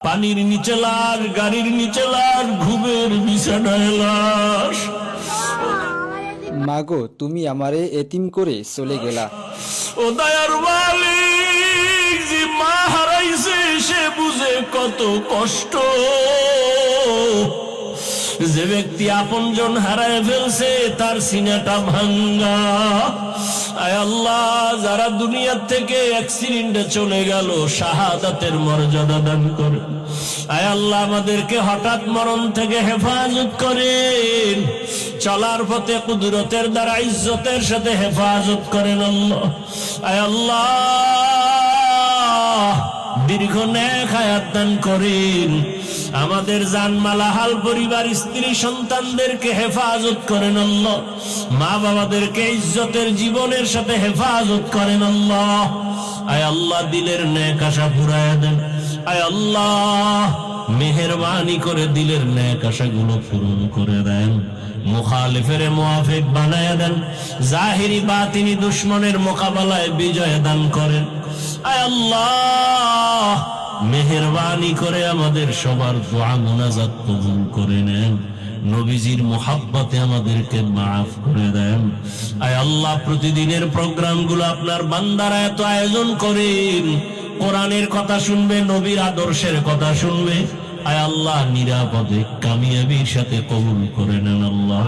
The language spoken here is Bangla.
পানির নিচে লাশ, গাড়ির নিচে লাশ, ঘুমের বিছানায় লাশ। মাগো, তুমি আমারে এতিম করে চলে গেলা। ও দয়ার মালিক, যে মা হারাইছে সে বুঝে কত কষ্ট। যে ব্যক্তি আপনজন হারায় ফেলছে তার সিনাটা ভাঙ্গা। আয় আল্লাহ, যারা দুনিয়ার থেকে অ্যাক্সিডেন্টে চলে গেল, শাহাদাতের মর্যাদা দান করে। আয় আল্লাহ, আমাদেরকে হঠাৎ মরণ থেকে হেফাজত করেন। চলার পথে কুদরতের দ্বারা ইজ্জতের সাথে হেফাজত করেন আল্লাহ। আয় আল্লাহ, দীর্ঘ নেক হায়াত দান করেন। আমাদের জানমাল, হাল, পরিবার, স্ত্রী, সন্তানদেরকে হেফাজত করেন আল্লাহ। মা বাবাদেরকে ইজ্জতের জীবনের সাথে হেফাজত করেন আল্লাহ। আয় আল্লাহ, দিলের নেক আশা পুরায়া দেন। আয় আল্লাহ, মেহেরবানি করে দিলের নেক আশাগুলো পূরণ করে দেন। মুখালিফের মুআফিক বানায়া দেন। জাহিরি বাতিনি দুশমনের মোকাবেলায় বিজয় দান করেন। আয় আল্লাহ, মেহেরবানি করে আমাদের সবার দোয়া মুনাজাত কবুল করে নেন। নবীজির মুহাব্বতে আমাদেরকে মাফ করে দেন। আয় আল্লাহ, প্রতিদিনের প্রোগ্রামগুলো আপনার বান্দারা এত আয়োজন করেন, কোরআনের কথা শুনবে, নবীর আদর্শের কথা শুনবে। আয় আল্লাহ, নিরাপদে কামিয়াবির সাথে কবুল করে নেন আল্লাহ।